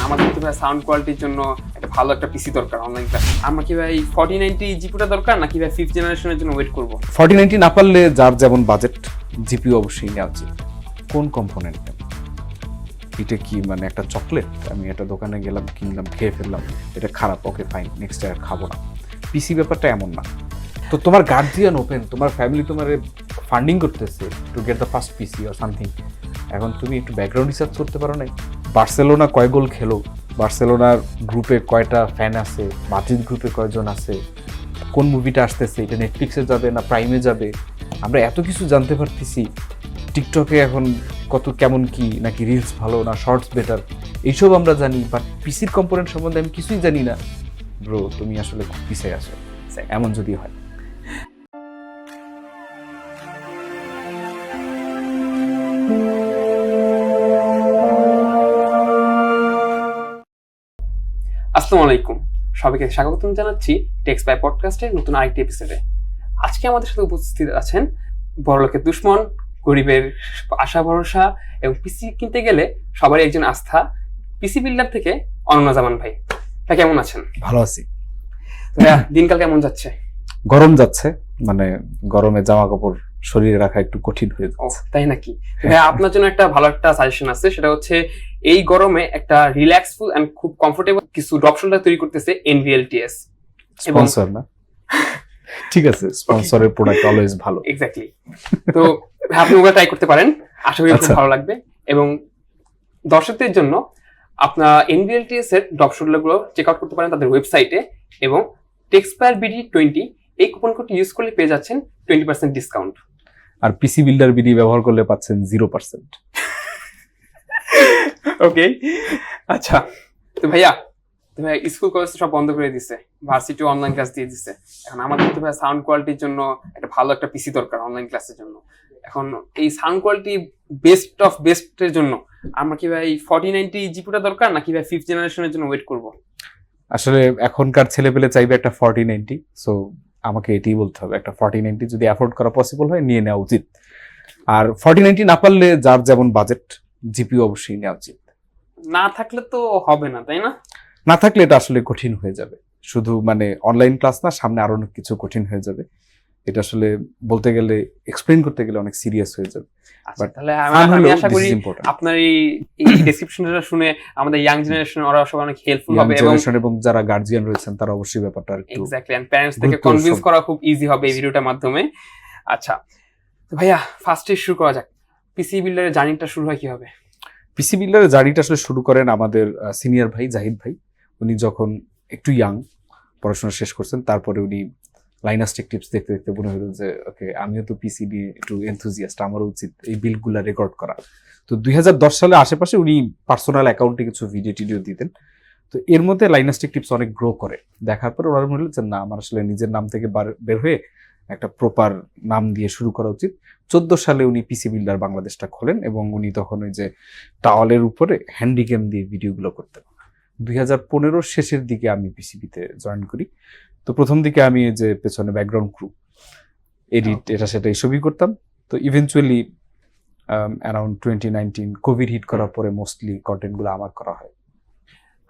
আমাদের কিন্তু ভাই সাউন্ড কোয়ালিটির জন্য একটা ভালো একটা পিসি দরকার অনলাইন ক্লাস। আমরা কি ভাই 4090 জিপিটা দরকার নাকি ভাই 5th জেনারেশনের জন্য ওয়েট করব? 4090 না পারলে যার যেমন বাজেট জিপিইউ অবশ্যই নেওয়া উচিত। কোন কম্পোনেন্ট? এটা কি মানে একটা চকলেট? আমি একটা দোকানে গেলাম, কিনলাম, খেয়ে ফেললাম, এটা খারাপ, ওকে ফাইন, নেক্সট আর খাবো না। পিসি ব্যাপারটা এমন না। তো তোমার গার্জিয়ান ওপেন, তোমার ফ্যামিলি তোমার ফান্ডিং করতেছে to get the first PC or something. এখন তুমি একটু ব্যাকগ্রাউন্ড রিসার্চ করতে পারো না? বার্সেলোনা কয় গোল খেলো, বার্সেলোনার গ্রুপে কয়টা ফ্যান আছে, মাদ্রিদ গ্রুপে কয়জন আছে, কোন মুভিটা আসতেছে, এটা নেটফ্লিক্সে যাবে না প্রাইমে যাবে, আমরা এত কিছু জানতে পারতেছি। টিকটকে এখন কত কেমন কি, নাকি রিলস ভালো না শর্টস বেটার, এইসব আমরা জানি, বাট পিসির কম্পোনেন্ট সম্বন্ধে আমি কিছুই জানি না। ব্রো, তুমি আসলে খুব পিছিয়ে আছো এমন যদি হয়। আসসালামু আলাইকুম, সবাইকে স্বাগতম জানাচ্ছি টেক্স বাই পডকাস্টের নতুন আরেকটি এপিসোডে। আজকে আমাদের সাথে উপস্থিত আছেন বড়লোকের দুশ্মন, গরিবের আশা ভরসা এবং পিসি কিনতে গেলে সবারই একজন আস্থা, পিসি বিল্ডার থেকে অনন্যা জামান ভাই। ভাই কেমন আছেন? ভালো আছি। ভাইয়া দিনকাল কেমন যাচ্ছে? গরম যাচ্ছে, মানে গরমে জামা কাপড় শরীরে রাখা একটু কঠিন হয়ে যাচ্ছে। তাই নাকি? ভাইয়া আপনার জন্য একটা ভালো একটা সাজেশন আছে, সেটা হচ্ছে এই গরমে একটা রিল্যাক্সফুল এন্ড খুব কমফোর্টেবল কিছু ড্রপ শোল্ডার তৈরি করতেছে NVLTS। স্পন্সর না? ঠিক আছে, স্পন্সরের প্রোডাক্ট অলওয়েজ ভালো। এক্স্যাক্টলি। তো আপনি ওগুলো ট্রাই করতে পারেন, আশা করি খুব ভালো লাগবে। এবং দর্শকদের জন্য আপনার NVLTS এর ড্রপ শোল্ডার গুলো চেক আউট করতে পারেন তাদের ওয়েবসাইটে, এবং টেক্সপায়ার BD20 এই কুপন কোডটি ইউজ করলে পেয়ে যাচ্ছেন 20% ডিসকাউন্ট। আর পিসি বিল্ডার বিডি ব্যবহার করলে পাচ্ছেন 0%। ওকে, আচ্ছা। তো ভাইয়া স্কুল কলেজ সব বন্ধ করে দিছে, ভার্সিটি অনলাইন ক্লাস দিয়ে দিছে। এখন আমাদের কিন্তু ভাই সাউন্ড কোয়ালিটির জন্য একটা ভালো একটা পিসি দরকার অনলাইন ক্লাসের জন্য। এখন এই সাউন্ড কোয়ালিটি বেস্ট অফ বেস্টের জন্য আমরা কি ভাই 4090 জিপিটা দরকার নাকি ভাই 5th জেনারেশনের জন্য ওয়েট করব? আসলে এখনকার ছেলেপেলে চাইবে একটা 4090, সো আমাকে এটাই বলতে হবে, একটা 4090 যদি অ্যাফোর্ড করা পসিবল হয় নিয়ে নেওয়া উচিত। আর 4090 না পারলে যার যেমন বাজেট জিপিইউ অবশ্যই নেওয়া উচিত। না থাকলে তো হবে না, তাই না? না থাকলে এটা আসলে কঠিন হয়ে যাবে। শুধু মানে অনলাইন ক্লাস না, সামনে আরো অনেক কিছু কঠিন হয়ে যাবে। এটা আসলে বলতে গেলে, এক্সপ্লেইন করতে গেলে অনেক সিরিয়াস হয়ে যাবে। বাট তাহলে আমি আশা করি আপনার এই ডেসক্রিপশনটা শুনে আমাদের ইয়াং জেনারেশন ওরা সব অনেক হেল্পফুল হবে, এবং যারা গার্জিয়ান রয়েছেন তারা অবশ্যই ব্যাপারটা একটু এক্স্যাক্টলি এন্ড প্যারেন্টস থেকে কনভিন্স করা খুব ইজি হবে এই ভিডিওটার মাধ্যমে। আচ্ছা তো ভাইয়া, ফার্স্টে শুরু করা যাক, পিসি বিল্ডারের জার্নিটা শুরু হয় কিভাবে? পিসি বিল্ডারের জার্নিটা আসলে শুরু করেন আমাদের সিনিয়র ভাই জাহিদ ভাই। উনি যখন একটু ইয়াং, পড়াশোনা শেষ করছেন, তারপরে উনি লাইনাস টেক টিপস দেখতে দেখতে মনে হলো যে ওকে, আমিও তো পিসি নিয়ে একটু এনথুজিয়াস্ট, আমারও উচিত এই বিলগুলা রেকর্ড করা। তো 2010 সালে আশেপাশে উনি পার্সোনাল অ্যাকাউন্টে কিছু ভিডিও টিডিও দিতেন। তো এর মধ্যে লাইনাস টেক টিপস অনেক গ্রো করে, দেখার পর ওনার মনে হলো যে না, আমার আসলে নিজের নাম থেকে বের হয়ে একটা প্রপার নাম দিয়ে শুরু করা উচিত। 14 সালে উনি পিসি বিল্ডার বাংলাদেশটা খোলেন, এবং উনি তখন ওই যে টাওয়ালের উপরে হ্যান্ডিক্যাম দিয়ে ভিডিওগুলো করতেন। 2015 শেষের দিকে আমি পিসিবিতে জয়েন করি। তো প্রথম দিকে আমি যে পেছনে ব্যাকগ্রাউন্ড ক্রু, এডিট, এটা সেটা এইসবই করতাম। তো ইভেনচুয়ালি অ্যারাউন্ড 2019 কোভিড হিট করার পরে মোস্টলি কন্টেন্টগুলো আমার করা হয়।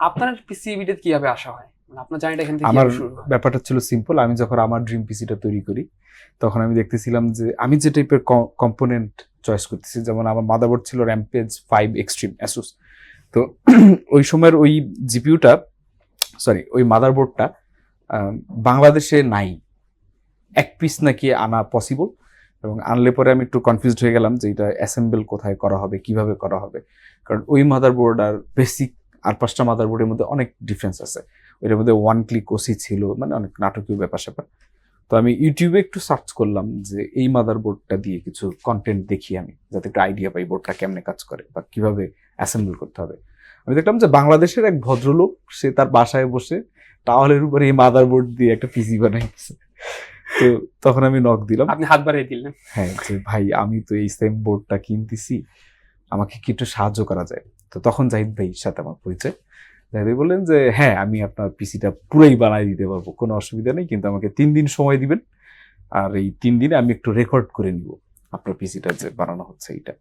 আপনার পিসিবিতে কিভাবে আসা হয়, মানে আপনার জার্নিটা এখান থেকে আমার শুরু হয়? ব্যাপারটা ছিল সিম্পল। আমি যখন আমার ড্রিম পিসিটা তৈরি করি, তখন আমি দেখতেছিলাম যে আমি যে টাইপের কম্পোনেন্ট চয়েস করতেছি, যেমন আমার মাদারবোর্ড ছিল র্যাম্পেজ 5 এক্সট্রিম অ্যাসুস। তো ওই সময়ের ওই জিপিইউটা, ওই মাদারবোর্ডটা বাংলাদেশে নাই, এক পিস নাকি আনা পসিবল, এবং আনলে পরে আমি একটু কনফিউজড হয়ে গেলাম যে এটা অ্যাসেম্বল কোথায় করা হবে, কিভাবে করা হবে। কারণ ওই মাদারবোর্ড আর বেসিক আর 5টা মাদারবোর্ডের মধ্যে অনেক ডিফারেন্স আছে। ওইটার মধ্যে 1 ক্লিক ওসি ছিল, মানে অনেক নাটকীয় ব্যাপার স্যাপার। তো আমি ইউটিউবে একটু সার্চ করলাম যে এই মাদারবোর্ডটা দিয়ে কিছু কন্টেন্ট দেখি আমি, যাতে একটা আইডিয়া পাই বোর্ডটা কেমনে কাজ করে বা কিভাবে অ্যাসেম্বল করতে হবে। আমি দেখলাম যে বাংলাদেশের এক ভদ্রলোক, সে তার বাসায় বসে টাওয়ালের উপরে এই মাদারবোর্ড দিয়ে একটা পিসি বানাইছে। তো তখন আমি নক দিলাম, আপনি হাত বাড়িয়ে দিলেন? হ্যাঁ, যে ভাই আমি তো এই সেম বোর্ডটা কিনতেছি, আমাকে কি একটু সাহায্য করা যায়? তো তখন জাহিদ ভাইয়ের সাথে আমার পরিচয়। জাহিদ ভাই বললেন যে হ্যাঁ, আমি আপনার পিসিটা পুরোই বানাই দিতে পারবো, কোনো অসুবিধা নেই, কিন্তু আমাকে 3 দিন সময় দিবেন, আর এই 3 দিনে আমি একটু রেকর্ড করে নিব আপনার পিসিটা যে বানানো হচ্ছে এইটা।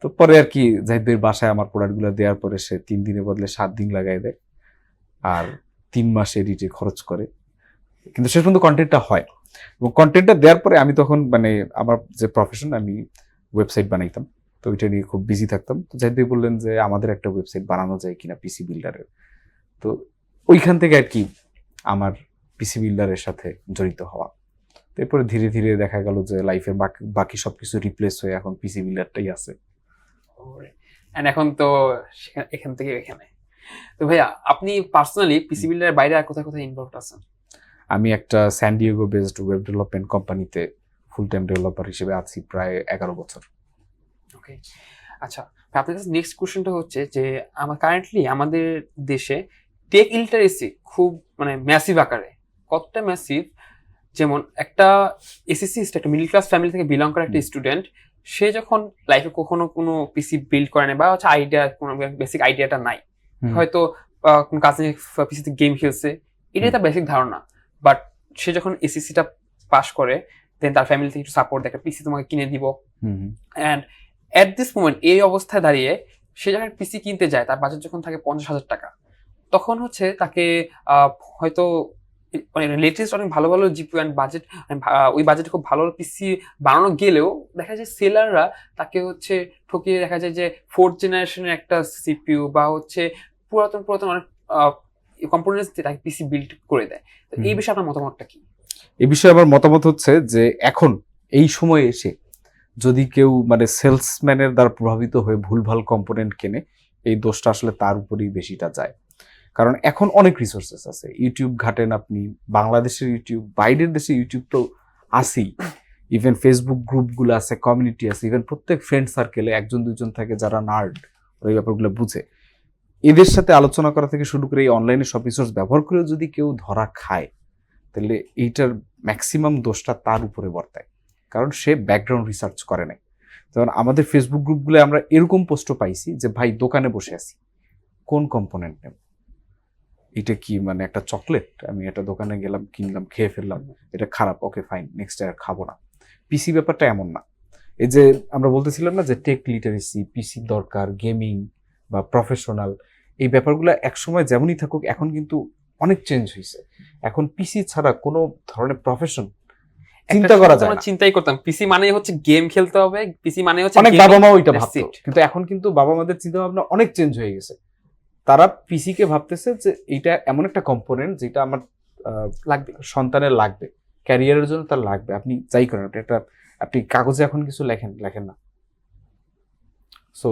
তো পরে আর কি জাহিদ ভাইয়ের বাসায় আমার প্রোডাক্টগুলো দেওয়ার পরে সে 3 দিনের বদলে 7 দিন লাগাই দেয়, আর 3 মাস এডিটে খরচ করে, কিন্তু শেষ পর্যন্ত কন্টেন্টটা হয়। এবং কন্টেন্টটা দেওয়ার পরে আমি তখন মানে আমার যে প্রফেশন, আমি ওয়েবসাইট বানাইতাম, তো ওইটা নিয়ে খুব বিজি থাকতাম। তো জাহিদ ভাই বললেন যে আমাদের একটা ওয়েবসাইট বানানো যায় কিনা পিসি বিল্ডারের। তো ওইখান থেকে আর কি আমার পিসি বিল্ডারের সাথে জড়িত হওয়া। তারপরে ধীরে ধীরে দেখা গেল যে লাইফের বাকি সবকিছু রিপ্লেস হয়ে এখন পিসি বিল্ডারটাই আছে। এন্ড এখন তো এখান থেকে এখানে। তো ভাইয়া আপনি পার্সোনালি পিসি বিল্ডারের বাইরে আর কোথায় কোথায় ইনভলভড আছেন? আমি একটা স্যান ডিয়েগো বেসড ওয়েব ডেভেলপমেন্ট কোম্পানিতে ফুল টাইম ডেভেলপার হিসেবে আছি প্রায় 11 বছর। ওকে, আচ্ছা আপনার কাছে নেক্সট কোশ্চেনটা হচ্ছে যে কারেন্টলি আমাদের দেশে টেক ইলিটারেসি খুব মানে ম্যাসিভ আকারে। কতটা ম্যাসিভ, যেমন একটা এসএসসি একটা মিডল ক্লাস ফ্যামিলি থেকে বিলং করা একটা স্টুডেন্ট, সে যখন লাইফে কখনো কোনো পিসি বিল্ড করে না বা হচ্ছে আইডিয়া, কোনো বেসিক আইডিয়াটা নাই, হয়তো কোনো কাজিন পিসিতে গেম খেলছে, এটাই তার বেসিক ধারণা। বাট সে যখন এসএসসিটা পাস করে, দেন তার ফ্যামিলি থেকে একটু সাপোর্ট দেয়, একটা পিসি তোমাকে কিনে দিব, অ্যান্ড এট দিস মোমেন্ট এই অবস্থায় দাঁড়িয়ে সে যখন পিসি কিনতে যায়, তার বাজেট যখন থাকে 50,000 টাকা, তখন হচ্ছে তাকে হয়তো মানে লেটেস্ট অনেক ভালো ভালো জিপি অ্যান্ড বাজেট, ওই বাজেটে খুব ভালো পিসি বানানো গেলেও দেখা যায় সেলাররা তাকে হচ্ছে ঠকিয়ে, দেখা যায় যে 4th জেনারেশনের একটা সিপিইউ বা হচ্ছে পুরাতন অনেক কম্পোনেন্টস দিয়ে তাকে পিসি বিল্ড করে দেয়। তো এই বিষয়ে আপনার মতামতটা কি? এই বিষয়ে আমার মতামত হচ্ছে যে এখন এই সময়ে এসে যদি কেউ মানে সেলসম্যানের দ্বারা প্রভাবিত হয়ে ভুলভাল কম্পোনেন্ট কেনে, এই দোষটা আসলে তার উপরেই বেশিটা যায়। কারণ এখন অনেক রিসোর্সেস আছে, ইউটিউব ঘাটেন আপনি, বাংলাদেশের ইউটিউব, বাইরের দেশে ইউটিউব তো আছেই, ইভেন ফেসবুক গ্রুপগুলো আছে, কমিউনিটি আছে, ইভেন প্রত্যেক ফ্রেন্ড সার্কেলে 1-2 জন থাকে যারা নার্ড, ওই ব্যাপারগুলো বুঝে। এদের সাথে আলোচনা করা থেকে শুরু করে এই অনলাইনে সব রিসোর্স ব্যবহার করে যদি কেউ ধরা খায়, তাহলে এইটার ম্যাক্সিমাম দোষটা তার উপরে বর্তায়, কারণ সে ব্যাকগ্রাউন্ড রিসার্চ করে নাই। যেমন আমাদের ফেসবুক গ্রুপগুলো আমরা এরকম পোস্টও পাইছি যে ভাই দোকানে বসে আছি, কোন কম্পোনেন্ট নেব, এটা কি মানে একটা চকলেট, আমি এটা দোকানে গেলাম কিনলাম খেয়ে ফেললাম, এটা খারাপ, ওকে ফাইন, নেক্সট আর খাবো না। পিসি ব্যাপারটা এমন না। এই যে আমরা বলতেছিলাম না যে টেক লিটারেসি, পিসি দরকার, গেমিং বা প্রফেশনাল, এই ব্যাপারগুলো একসময় যেমনই থাকুক এখন কিন্তু অনেক চেঞ্জ হয়েছে। এখন পিসি ছাড়া কোনো ধরনের প্রফেশন চিন্তা করা যায় না। চিন্তাই করতাম পিসি মানে হচ্ছে গেম খেলতে হবে, পিসি মানে হচ্ছে অনেক বাবা মা ওইটা ভাবতো, কিন্তু এখন কিন্তু বাবা মাদের চিন্তা ভাবনা অনেক চেঞ্জ হয়ে গেছে। তারা পিসি কে ভাবতেছে যে এটা এমন একটা কম্পোনেন্ট যেটা আমার লাগবে, সন্তানের লাগবে, ক্যারিয়ারের জন্য তার লাগবে। আপনি যাই করেন, আপনি কাগজে এখন কিছু লেখেন না। সো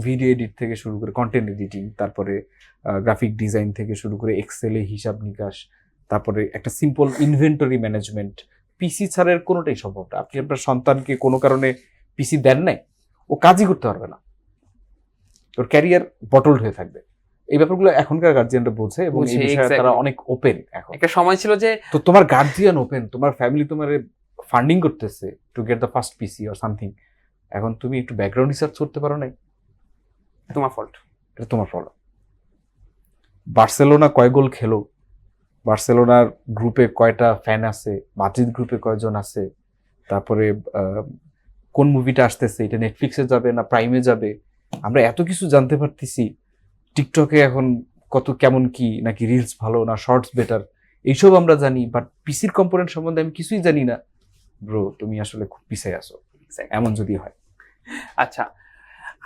ভিডিও এডিট থেকে শুরু করে কন্টেন্ট এডিটিং, তারপরে গ্রাফিক ডিজাইন থেকে শুরু করে এক্সেলে হিসাব নিকাশ, তারপরে একটা সিম্পল ইনভেন্টরি ম্যানেজমেন্ট, পিসি ছাড়ার কোনোটাই সম্ভব না। আপনি আপনার সন্তানকে কোনো কারণে পিসি দেন নাই, ও কাজই করতে পারবে না, ওর ক্যারিয়ার বটলড হয়ে থাকবে। এই ব্যাপারগুলো এখনকার গার্জিয়ানরা বোঝে এবং এই বিষয়ে তারা অনেক ওপেন। এখন একটা সময় ছিল যে তো তোমার গার্জিয়ান ওপেন, তোমার ফ্যামিলি তোমার ফান্ডিং করতেছে to get the first PC or something, এখন তুমি একটু ব্যাকগ্রাউন্ড রিসার্চ করতে পারো নাই, তোমার ফল্ট, এটা তোমার ফল্ট। বার্সেলোনা কয় গোল খেলো, বার্সেলোনার গ্রুপে কয়টা ফ্যান আছে, মাদ্রিদ গ্রুপে কয়জন আছে, তারপরে কোন মুভিটা আসতেছে, এটা নেটফ্লিক্সে যাবে না প্রাইমে যাবে, আমরা এত কিছু জানতে পারতেছি। টিকটকে এখন কত কেমন কি, নাকি রিলস ভালো না শর্টস বেটার, এইসব আমরা জানি, বাট পিসির কম্পোনেন্ট সম্বন্ধে আমি কিছুই জানি না। ব্রো তুমি আসলে খুব পিছিয়ে আসো, এমন যদি হয়। আচ্ছা,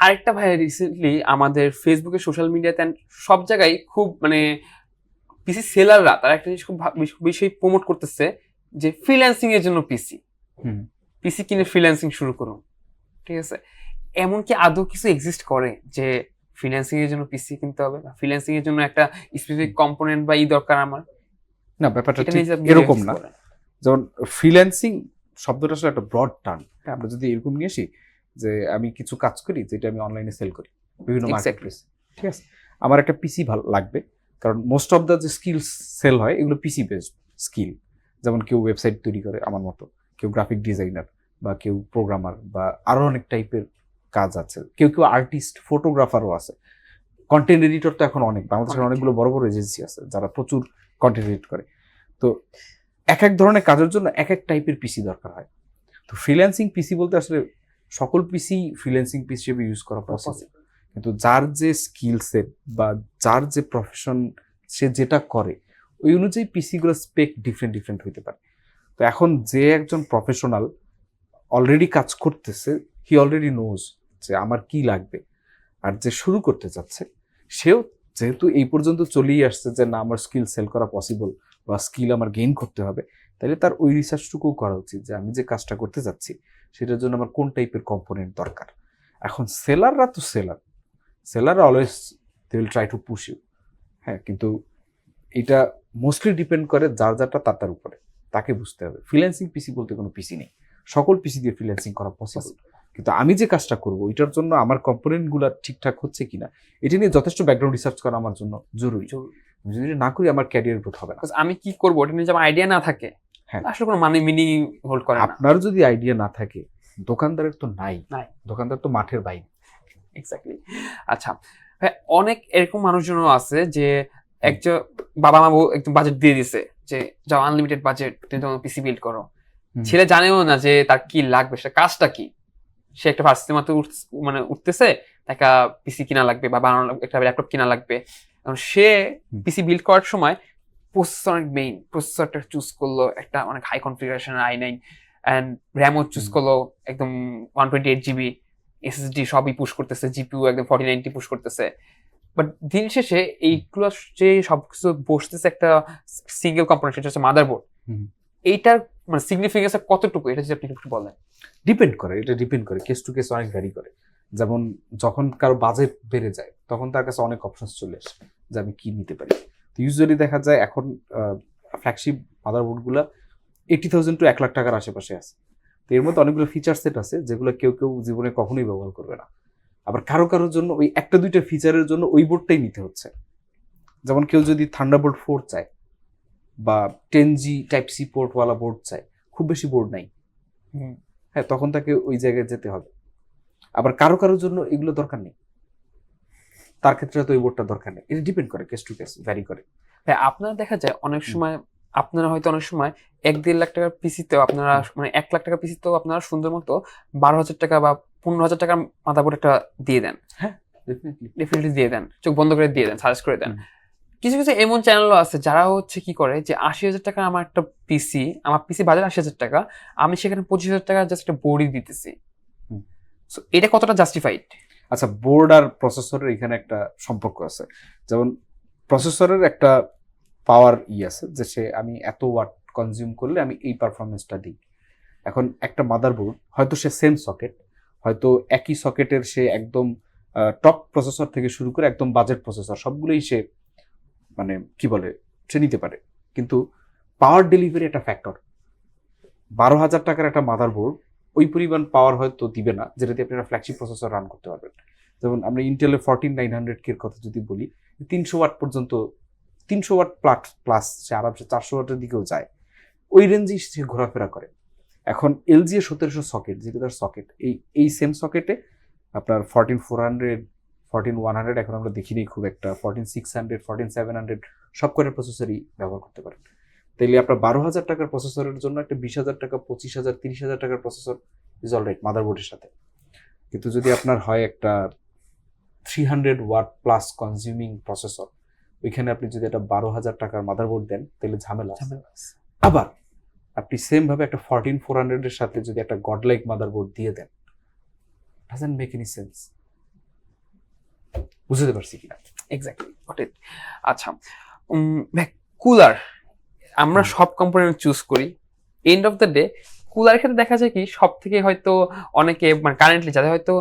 আরেকটা ভাই, রিসেন্টলি আমাদের ফেসবুকে, সোশ্যাল মিডিয়াতে সব জায়গায় খুব মানে পিসি সেলাররা তারা একটা জিনিস খুব বেশি প্রমোট করতেছে যে ফ্রিল্যান্সিং এর জন্য পিসি কিনে ফ্রিল্যান্সিং শুরু করুন। ঠিক আছে, এমন কি আদৌ কিছু এক্সিস্ট করে যে ফ্রিল্যান্সিং এর জন্য পিসি কিনতে হবে, বা ফ্রিল্যান্সিং এর জন্য একটা স্পেসিফিক কম্পোনেন্ট বা দরকার আমার? না, ব্যাপারটা ঠিক এরকম না। যেমন ফ্রিল্যান্সিং শব্দটা আসলে একটা ব্রড টার্ম। আমরা যদি এরকম নিয়ে আসি যে আমি কিছু কাজ করি যেটা আমি অনলাইনে সেল করি বিভিন্ন মার্কেটপ্লেস, ঠিক আছে, আমার একটা পিসি ভালো লাগবে, কারণ মোস্ট অফ দ্য যে স্কিলস সেল হয় এগুলো পিসি বেসড স্কিল। যেমন কেউ ওয়েবসাইট তৈরি করে আমার মতো, কেউ গ্রাফিক ডিজাইনার, বা কেউ প্রোগ্রামার, বা আরো অনেক টাইপের কাজ আছে, কেউ আর্টিস্ট, ফটোগ্রাফারও আছে, কন্টেন্ট এডিটর তো এখন অনেক, বাংলাদেশের অনেকগুলো বড় বড় এজেন্সি আছে যারা প্রচুর কন্টেন্ট এডিট করে। তো এক এক ধরনের কাজের জন্য এক এক টাইপের পিসি দরকার হয়। তো ফ্রিল্যান্সিং পিসি বলতে আসলে সকল পিসি ফ্রিল্যান্সিং পিসি হিসেবে ইউজ করা পসিবল, কিন্তু যার যে স্কিল সেট বা যার যে প্রফেশন সে যেটা করে ওই অনুযায়ী পিসিগুলো স্পেক ডিফারেন্ট ডিফারেন্ট হইতে পারে। তো এখন যে একজন প্রফেশনাল অলরেডি কাজ করতেছে, হি অলরেডি নোজ যে আমার কি লাগবে, আর যে শুরু করতে যাচ্ছে সেও যেহেতু এই পর্যন্ত চলেই আসছে যে না আমার স্কিল সেল করা পসিবল বা স্কিল আমার গেইন করতে হবে, তাহলে তার ওই রিসার্চটুকুও করা উচিত যে আমি যে কাজটা করতে যাচ্ছি সেটার জন্য আমার কোন টাইপের কম্পোনেন্ট দরকার। এখন সেলাররা তো seller always they will try to push you, হ্যাঁ, কিন্তু এটা মোস্টলি ডিপেন্ড করে যার যারটা তার উপরে, তাকে বুঝতে হবে। ফ্রিল্যান্সিং পিসি বলতে কোনো পিসি নেই, সকল পিসি দিয়ে ফ্রিল্যান্সিং করা পসিবল, কিন্তু আমি যে কাজটা করবো ওইটার জন্য আমার কম্পোনেন্টগুলো ঠিকঠাক হচ্ছে কিনা এটা নিয়ে যথেষ্ট ব্যাকগ্রাউন্ড রিসার্চ করা আমার জন্য জরুরি। আমি যদি না করি আমার ক্যারিয়ার গ্রোথ হবে না। আমি কি করবো এটা নিয়ে যে আমার আইডিয়া না থাকে, হ্যাঁ, আসলে কোনো মানে মিনিং হোল্ড করে না। আপনার যদি আইডিয়া না থাকে, দোকানদারের তো নাই, দোকানদার তো মাঠের বাইরে। এক্স্যাক্টলি। আচ্ছা ভাই, অনেক এরকম মানুষজনও আছে যে একজন বাবা মা একদম বাজেট দিয়ে দিছে যে যাও আনলিমিটেড বাজেট, তুমি তোমার পিসি বিল্ড করো। ছেলে জানেও না যে তার কি লাগবে, সে কাজটা কি। সে একটা ভার্সিটি মাত্র উঠতেছে, একটা পিসি কিনা লাগবে বা বানানো একটা ল্যাপটপ কিনা লাগবে। এখন সে পিসি বিল্ড করার সময় প্রসেসর অনেক মেইন, প্রসেসরটা চুজ করলো একটা অনেক হাই কনফিগারেশন i9, অ্যান্ড র্যামও চুজ করলো একদম 128GB, এসএসডি সবই পুশ করতেছে, জিপিইউ একদম 4090 পুশ করতেছে। বাট দিন শেষে এইগুলো যে সবকিছু বসতেছে একটা সিঙ্গেল কম্পোনেন্ট, সেটা হচ্ছে মাদারবোর্ড। এইটার মানে সিগনিফিকেন্স কতটুকু এটা যদি আপনি একটু বলেন। এটা ডিপেন্ড করে কেস টু কেস, অনেক ভ্যারি করে। যেমন যখন কারো বাজেট বেড়ে যায় তখন তার কাছে অনেক অপশনস চলে আসে যে আমি কি নিতে পারি। তো ইউজুয়ালি দেখা যায় এখন ফ্ল্যাগশিপ মাদারবোর্ডগুলো 80,000 to 1 লাখ টাকার আশেপাশে আছে। তো এর মধ্যে অনেকগুলো ফিচার সেট আছে যেগুলো কেউ জীবনে কখনোই ব্যবহার করবে না। আবার কারোর জন্য ওই একটা দুইটা ফিচারের জন্য ওই বোর্ডটাই নিতে হচ্ছে। যেমন কেউ যদি থান্ডারবোল্ট 4 চায় বা 10G টাইপ সি পোর্টওয়ালা বোর্ড চায়, খুব বেশি বোর্ড নাই, হ্যাঁ, তখন তাকে ওই জায়গায় যেতে হবে। আবার কারোর জন্য এগুলো দরকার নেই, তার ক্ষেত্রে তো ওই বোর্ডটা দরকার নেই। এটা ডিপেন্ড করে, কেস টু কেস ভ্যারি করে। হ্যাঁ, আপনারা দেখা যায় অনেক সময় আপনারা হয়তো অনেক সময় 1-1.5 লাখ টাকার পিসিতেও আপনারা মানে 1 লাখ টাকার পিসিতেও আপনারা সুন্দর মতো 12,000 টাকা বা 15,000 টাকার মাদারবোর্ড একটা দিয়ে দেন। হ্যাঁ, ডেফিনেটলি দিয়ে দেন, চোখ বন্ধ করে দিয়ে দেন, সাজেস্ট করে দেন। কিছু কিছু এমন চ্যানেলও আছে যারা হচ্ছে কি করে যে 80,000 টাকা আমার একটা পিসি, আমার পিসি বাজার 80,000 টাকা, আমি সেখানে 25,000 টাকা জাস্ট একটা বোর্ডই দিতেছি। সো এটা কতটা জাস্টিফাইড? আচ্ছা, বোর্ড আর প্রসেসরের এখানে একটা সম্পর্ক আছে। যেমন প্রসেসরের একটা পাওয়ার আছে যে সে আমি এত ওয়াট কনজিউম করলে আমি এই পারফরমেন্সটা দিই। এখন একটা মাদারবোর্ড হয়তো সে সেম সকেট, হয়তো একই সকেটের সে একদম টপ প্রসেসর থেকে শুরু করে একদম বাজেট প্রসেসর সবগুলোই সে মানে কি বলে সে নিতে পারে, কিন্তু পাওয়ার ডেলিভারি একটা ফ্যাক্টর। 12,000 টাকার একটা মাদারবোর্ড ওই পরিমাণ পাওয়ার হয়তো দিবে না যেটাতে আপনি একটা ফ্ল্যাগশিপ প্রসেসর রান করতে পারবেন। যেমন আমরা ইন্টেলের 14900K এর কথা যদি বলি, 300 ওয়াট পর্যন্ত, 300 ওয়াট প্লাস সে আরামসে 400 ওয়াটের দিকেও যায়, ওই রেঞ্জেই সে ঘোরাফেরা করে। এখন এলজি এর 1700 সকেট, যেটা তার সকেট, এই সেম সকেটে আপনার 14400, 14100, এখন আমরা দেখিনি খুব একটা, 14600, 14700 সব কয়টা প্রসেসরই ব্যবহার করতে পারেন। তাইলে আপনার 12,000 টাকার প্রসেসরের জন্য একটা 20,000 টাকা, 25,000, 30,000 টাকার প্রসেসর ইজ অলরাইট মাদারবোর্ডের সাথে। কিন্তু যদি আপনার হয় একটা 300 ওয়াট প্লাস কনজিউমিং প্রসেসর, ওইখানে আপনি যদি একটা 12,000 টাকার মাদারবোর্ড দেন তাহলে ঝামেলা। আবার আপনি সেম ভাবে একটা 14400 এর সাথে যদি একটা গডলাইক মাদারবোর্ড দিয়ে দেন, ডাজন্ট মেক এনি সেন্স। বুঝতে পারছি কিনা? এক্স্যাক্টলি। আচ্ছা, কুলার আমরা সব কম্পোনেন্ট চুজ করি, এন্ড অফ দ্য ডে কুলারের ক্ষেত্রে দেখা যায় কি সব থেকে হয়তো অনেকে মানে কারেন্টলি যাদের হয়তো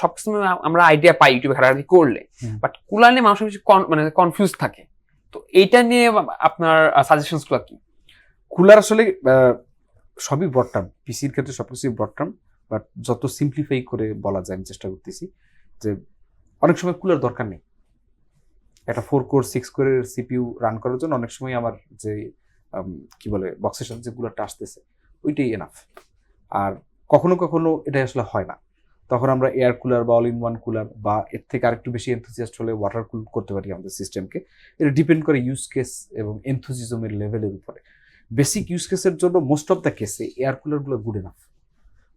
সবসময় আমরা আইডিয়া পাই ইউটিউবে ঘাটাঘাটি করলে, বাট কুলার নিয়ে মানুষের বেশি মানে কনফিউজ থাকে। তো এইটা নিয়ে আপনার সাজেশনস গুলো কি? কুলার আসলে সবই ব্রড টার্ম, পিসির ক্ষেত্রে সবকিছুই ব্রড টার্ম, বাট যত সিম্পলিফাই করে বলা যায় আমি চেষ্টা করতেছি যে অনেক সময় কুলার দরকার নেই। একটা 4 কোর 6 কোরের সিপিইউ রান করার জন্য অনেক সময় আমার যে কি বলে বক্সের সাথে যে কুলারটা আসতেছে ওইটাই এনাফ। আর কখনো কখনো এটা আসলে হয় না, তখন আমরা এয়ার কুলার বা অল ইন ওয়ান কুলার বা এর থেকে আরেকটু বেশি এনথুজিয়াস্ট হলে ওয়াটার কুল করতে পারি আমাদের সিস্টেমকে। এটা ডিপেন্ড করে ইউজ কেস এবং এনথুজিজমের লেভেলের উপরে। বেসিক ইউজ কেসের জন্য মোস্ট অফ দ্য কেসে এয়ার কুলারগুলো গুড এনাফ।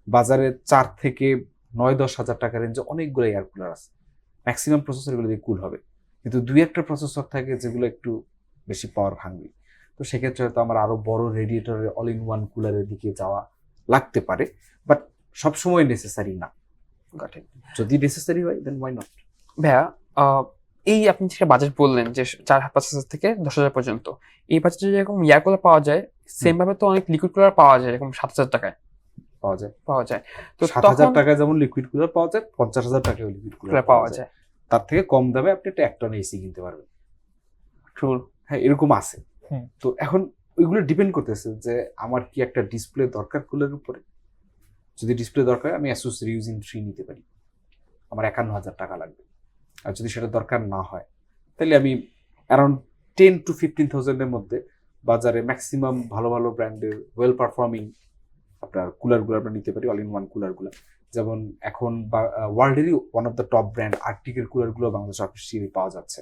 বাজারে 4 থেকে 9-10 হাজার টাকা রেঞ্জে অনেকগুলো এয়ার কুলার আছে, ম্যাক্সিমাম প্রসেসরগুলো দিয়ে কুল হবে, কিন্তু দুই একটা প্রসেসর থাকে যেগুলো একটু বেশি পাওয়ার হাঙ্গি। তো সেক্ষেত্রে হয়তো আমার আরো বড় রেডিয়েটরের অল ইন ওয়ান কুলারের দিকে যাওয়া লাগতে পারে, বাট সবসময় নেসেসারি না। যদি নেসেসারি হয় দেন ওয়াই নট। ভাইয়া এই আপনি যেটা বাজেট বললেন যে 4,500 থেকে 10,000 পর্যন্ত, এই বাজেটে যেরকম ইয়ার কুলার পাওয়া যায় সেম ভাবে তো অনেক লিকুইড কুলার পাওয়া যায় এরকম 7,000 টাকায় পাওয়া যায়। তো 7,000 টাকায় যেমন লিকুইড কুলার পাওয়া যায়, 50,000 টাকায় লিকুইড কুলার পাওয়া যায়। তার থেকে কম দামে আপনি একটা 1 টন এসি কিনতে পারবেন। ট্রু। হ্যাঁ, এরকম আছে। তো এখন ওইগুলো ডিপেন্ড করতেছে যে আমার কি একটা ডিসপ্লে দরকার কুলারের উপরে। যদি ডিসপ্লে দরকার আমি Asus Reusing 3 নিতে পারি, আমার 51,000 টাকা লাগবে। আর যদি সেটা দরকার না হয় তাহলে আমি অ্যারাউন্ড 10 to 15,000 এর মধ্যে বাজারে ম্যাক্সিমাম ভালো ভালো ব্র্যান্ডের ওয়েল পারফর্মিং আপনার কুলারগুলো আমরা নিতে পারি, অল ইন ওয়ান কুলারগুলো। যেমন এখন ওয়ার্ল্ডেরই one of the top brand আর্টিকের কুলারগুলো বাংলাদেশ অফিসিয়ালি পাওয়া যাচ্ছে।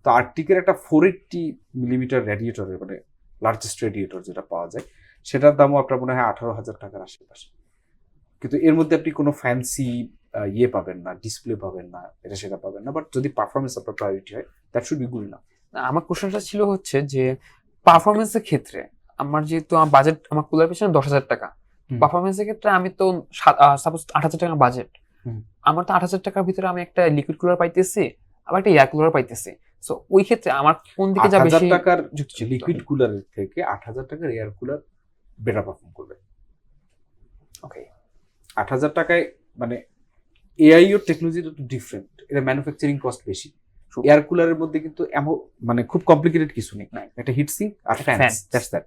তো আর্টিকের একটা 480 মিলিমিটার রেডিয়েটরের মানে লার্জেস্ট রেডিয়েটর যেটা পাওয়া যায়, সেটার দামও আপনার মনে হয় 18,000 টাকার আশেপাশে। কিন্তু এর মধ্যে আপনি কোনো ফ্যান্সি ইয়ে পাবেন না, ডিসপ্লে পাবেন না, এটা সেটা পাবেন না, বাট যদি পারফরমেন্স আপনার প্রায়োরিটি হয় দ্যাট শুড বি গুড না। আমার কোশ্চেনটা ছিল হচ্ছে যে পারফরমেন্সের ক্ষেত্রে আমার যেহেতু আমার বাজেট, আমার কুলার পিছনে 10,000 টাকা, পারফরমেন্সের ক্ষেত্রে আমি তো সাপোজ 8,000 টাকা বাজেট, আমার তো 8,000 টাকার ভিতরে আমি একটা লিকুইড কুলার পাইতেছি, আবার একটা এয়ার কুলার পাইতেছি। সো ওই ক্ষেত্রে আমার কোন দিকে যাবে? 8,000 টাকার লিকুইড কুলারের থেকে 8,000 টাকার এয়ার কুলার বেটার পারফর্ম করবে। ওকে, 8,000 টাকায় মানে এআই ও টেকনোলজিটা একটু ডিফারেন্ট, এটা ম্যানুফ্যাকচারিং কস্ট বেশি। এয়ার কুলারের মধ্যে কিন্তু এমন মানে খুব কমপ্লিকেটেড কিছু নেই, একটা হিট সিঙ্ক আর ফ্যানস, দ্যাটস দ্যাট।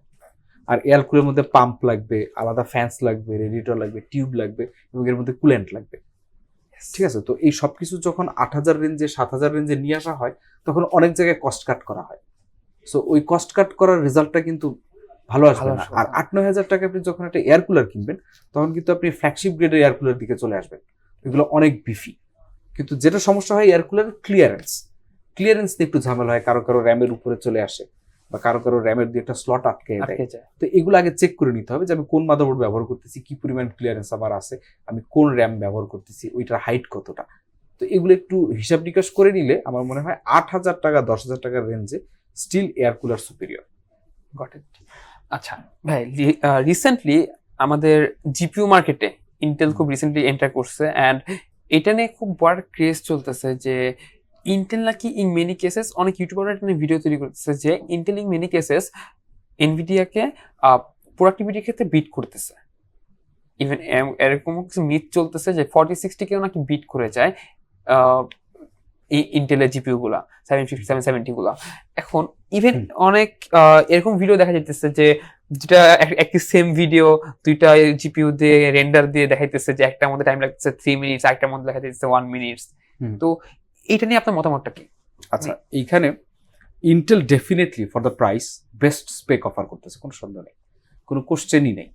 আর এয়ার কুলারের মধ্যে পাম্প লাগবে, আলাদা ফ্যানস লাগবে, রেডিয়েটর লাগবে, টিউব লাগবে, এবং এর মধ্যে কুলেন্ট লাগবে। ঠিক আছে, তো এই সবকিছু যখন 8,000 রেঞ্জে 7,000 রেঞ্জে নিয়ে আসা হয় তখন অনেক জায়গায় কস্ট কাট করা হয়। সো ওই কস্ট কাট করার রেজাল্টটা কিন্তু ভালো আসবে না। আর 8-9 হাজার টাকা আপনি যখন একটা এয়ার কুলার কিনবেন তখন কিন্তু আপনি ফ্ল্যাগশিপ গ্রেডের এয়ার কুলার দিকে চলে আসবেন, এগুলো অনেক বিফি। কিন্তু যেটা সমস্যা হয় এয়ার কুলারের ক্লিয়ারেন্স নিয়ে একটু ঝামেলা হয়, কারো কারো র্যামের উপরে চলে আসে বা কারো কারো র্যামের দিয়ে একটা স্লট আটকে দেয়। তো এগুলো আগে চেক করে নিতে হবে যে আমি কোন মাদারবোর্ড ব্যবহার করতেছি, কি পরিমাণ ক্লিয়ারেন্স আমার আছে, আমি কোন র্যাম ব্যবহার করতেছি, ওইটার হাইট কতটা। তো এগুলো একটু হিসাব নিকাশ করে নিলে আমার মনে হয় 8,000 টাকা 10,000 টাকার রেঞ্জে still air cooler superior. Got it. আচ্ছা ভাই, রিসেন্টলি আমাদের জিপিইউ মার্কেটে ইন্টেল খুব রিসেন্টলি এন্টার করছে, অ্যান্ড এটা নিয়ে খুব বড় ক্রেজ চলতেছে যে ইন্টেল নাকি ইন মেনি কেসেস, অনেক ইউটিউবাররা এটা নিয়ে ভিডিও তৈরি করতেছে যে ইন্টেল ইন মেনি কেসেস এনভিডিয়াকে প্রোডাক্টিভিটির ক্ষেত্রে বিট করতেছে। ইভেন এরকম কিছু মিথ চলতেছে যে 4060-কেও নাকি বিট করে যায় ইন্টেলের জিপিইউ গুলা, 750 770 গুলা। এখন ইভেন অনেক এরকম ভিডিও দেখা যাইতেছে যে যেটা একটি সেম ভিডিও দুইটা জিপিইউ দিয়ে রেন্ডার দিয়ে দেখাইতেছে যে একটার মধ্যে টাইম লাগতেছে 3 মিনিটস, একটার মধ্যে দেখা যাচ্ছে 1 মিনিটস। তো এটা নিয়ে আপনার মতামতটা কি? আচ্ছা, এইখানে Intel definitely for the price best spec offer করতেছে, কোনো সন্দেহ নেই, কোনো কোশ্চেনই নেই,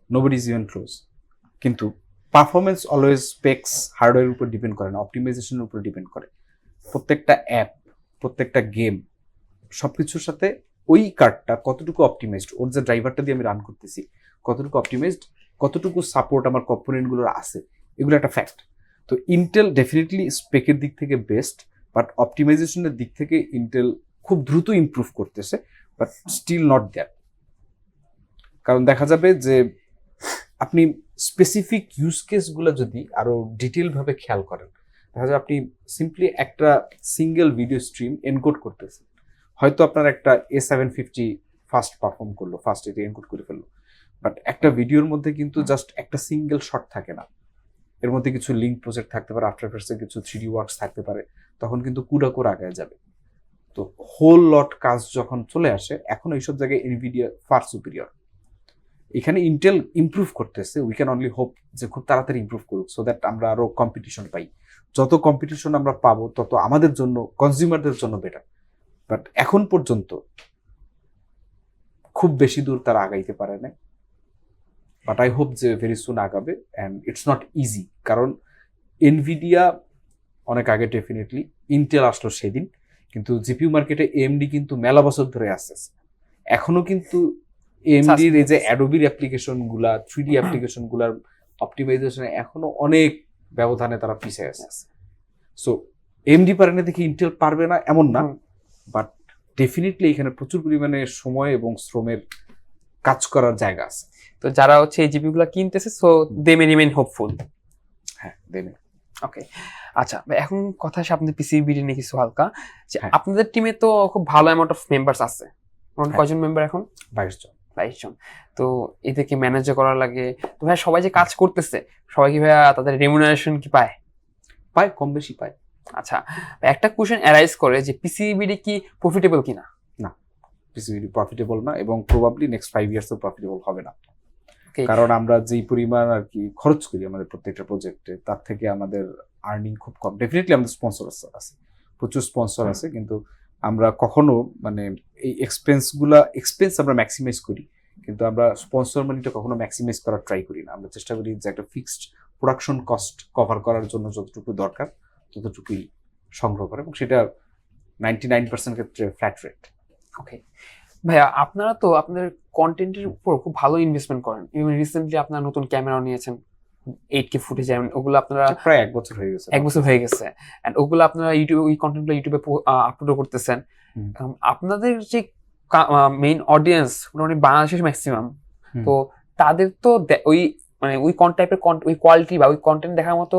নোবডি ইজ ইভেন ক্লোজ। কিন্তু পারফরমেন্স অলওয়েজ স্পেক্স হার্ডওয়্যারের উপর ডিপেন্ড করে না, অপটিমাইজেশনের উপর ডিপেন্ড করে। প্রত্যেকটা অ্যাপ, প্রত্যেকটা গেম, সবকিছুর সাথে ওই কার্ডটা কতটুকু অপটিমাইজড, ওর যে ড্রাইভারটা দিয়ে আমি রান করতেছি কতটুকু অপটিমাইজড, কতটুকু সাপোর্ট আমার কম্পোনেন্টগুলোর আছে, এগুলো একটা ফ্যাক্ট। তো ইন্টেল ডেফিনেটলি স্পেকের দিক থেকে বেস্ট, বাট অপটিমাইজেশনের দিক থেকে ইন্টেল খুব দ্রুত ইমপ্রুভ করতেছে, বাট স্টিল নট দ্যাট। কারণ দেখা যাবে যে আপনি স্পেসিফিক ইউজ কেসগুলো যদি আরো ডিটেলভাবে খেয়াল করেন, দেখা যাবে আপনি সিম্পলি একটা সিঙ্গেল ভিডিও স্ট্রিম এনকোড করতেছেন, হয়তো আপনার একটা A750 ফাস্ট পারফর্ম করলো, ফাস্ট এটা এনকোড করে ফেললো, বাট একটা ভিডিওর মধ্যে কিন্তু জাস্ট একটা সিঙ্গেল শট থাকে না, এর মধ্যে কিছু লিঙ্ক প্রজেক্ট থাকতে পারে, আফটার এফেক্টসের কিছু 3D ওয়ার্কস থাকতে পারে, তখন কিন্তু কুডাকোর আগে যাবে। তো হোল লট কাজ যখন চলে আসে এখন এইসব জায়গায় এনভিডিয়া ফার সুপিরিয়র। এখানে ইন্টেল ইমপ্রুভ করতেছে, উই ক্যান অনলি হোপ যে খুব তাড়াতাড়ি ইমপ্রুভ করুক, সো দ্যাট আমরা আরো কম্পিটিশন পাই। যত কম্পিটিশন আমরা পাবো তত আমাদের জন্য, কনজিউমারদের জন্য বেটার। বাট এখন পর্যন্ত খুব বেশি দূর তারা আগাইতে পারে না, বাট আই হোপ যে ভেরি সুন আগাবে। অ্যান্ড ইটস নট ইজি, কারণ এনভিডিয়া অনেক আগে ডেফিনেটলি, ইন্টেল আসলো সেদিন, কিন্তু জিপিইউ মার্কেটে এএমডি কিন্তু মেলা বছর ধরে আসতেছে। এখনো কিন্তু এএমডির এই যে অ্যাডোবির অ্যাপ্লিকেশন গুলা, 3D অ্যাপ্লিকেশন গুলার অপটিমাইজেশনে এখনো অনেক ব্যবধানে তারা পিছিয়ে আছে। সো এমডি পারে না দেখি ইন্টেল পারবে না এমন না, বাট ডেফিনেটলি এখানে প্রচুর পরিমাণে সময় এবং শ্রমের কাজ করার জায়গা আছে। তো যারা হচ্ছে এই জিপি গুলো কিনতেছে, so they may remain hopeful. হ্যাঁ, দেবে। ওকে, আচ্ছা এখন কথা আসে আপনাদের পিসিবিডি নিয়ে কিছু হালকা, যে হ্যাঁ। আপনাদের টিমে তো খুব ভালো অ্যামাউন্ট অফ মেম্বার্স আছে, কয়জন মেম্বার এখন? 22 জন। 22 জন। তো এদেরকে ম্যানেজ করা লাগে, তো ভাই সবাই যে কাজ করতেছে সবাই কি ভাইয়া তাদের রেমুনারেশন কি পায়? পায়, কম বেশি পায়। আচ্ছা, একটা কোশ্চেন অ্যারাইজ করে যে পিসিবিডি কি প্রফিটেবল কিনা? পিসিবিডি প্রফিটেবল না, এবং প্রবাবলি নেক্সট 5 ইয়ার্স প্রফিটেবল হবে না। Okay. কারণ আমরা যেই পরিমাণ আর কি খরচ করি আমাদের প্রত্যেকটা প্রজেক্টে, তার থেকে আমাদের আর্নিং খুব কম। ডেফিনেটলি আমাদের স্পন্সর আছে, প্রচুর স্পন্সর আছে, কিন্তু আমরা কখনো মানে এই এক্সপেন্স আমরা ম্যাক্সিমাইজ করি, কিন্তু আমরা স্পন্সর মানিটা কখনো ম্যাক্সিমাইজ করার ট্রাই করি না। আমরা চেষ্টা করি যে একটা ফিক্সড প্রোডাকশন কস্ট কভার করার জন্য যতটুকু দরকার ততটুকুই সংগ্রহ করে, এবং সেটা 99% ক্ষেত্রে ফ্ল্যাট রেট। ওকে ভাইয়া, আপনারা তো আপনাদের কন্টেন্টের উপর খুব ভালো ইনভেস্টমেন্ট করেন। ইভেন রিসেন্টলি আপনারা নতুন ক্যামেরা নিয়েছেন 8K ফুটেজ, ওগুলো আপনারা প্রায় 1 বছর হয়ে গেছে। 1 বছর হয়ে গেছে, এন্ড ওগুলো আপনারা ইউটিউবে, ওই কন্টেন্টগুলো ইউটিউবে আপলোড করতেছেন। আপনাদের যে মেইন অডিয়েন্স মোটামুটি বাংলাদেশের ম্যাক্সিমাম, তো তাদের তো ওই মানে ওই টাইপের ওই কোয়ালিটি বা ওই কন্টেন্ট দেখার মতো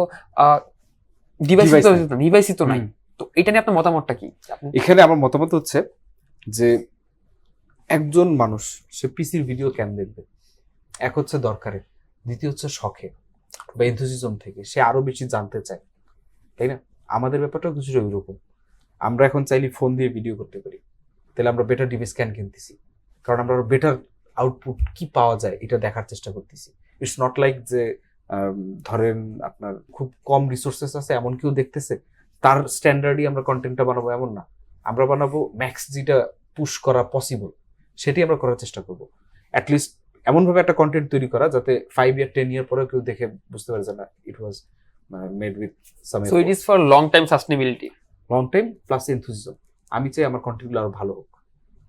ডিভাইসই তো নাই। তো এটা নিয়ে আপনার মতামতটা কি? এখানে আমার মতামত হচ্ছে যে একজন মানুষ সে পিসির ভিডিও কেন দেখবে? এক হচ্ছে দরকারে, দ্বিতীয় হচ্ছে শখে বা এনথুসিজম থেকে সে আরো বেশি জানতে চায়, তাই না? আমাদের ব্যাপারটাও কিছুটা ওইরকম। আমরা এখন চাইলে ফোন দিয়ে ভিডিও করতে পারি, তাহলে আমরা বেটার ডিভাইস কেন কিনতেছি? কারণ আমরা বেটার আউটপুট কি পাওয়া যায় এটা দেখার চেষ্টা করতেছি। ইটস নট লাইক যে ধরেন আপনার খুব কম রিসোর্সেস আছে এমন কেউ দেখতেছে, তার স্ট্যান্ডার্ডই আমরা কন্টেন্টটা বানাবো এমন না। আমরা বানাবো ম্যাক্স যেটা পুশ করা পসিবল সেটাই আমরা করার চেষ্টা করবো। অ্যাটলিস্ট এমনভাবে একটা কন্টেন্ট তৈরি করা যাতে 5 ইয়ার 10 ইয়ার পরেও কেউ দেখে বুঝতে পারে যে না, it was made with some so it is for long time sustainability, long time plus enthusiasm. আমি চাই আমার কন্টেন্টগুলো আরো ভালো হোক,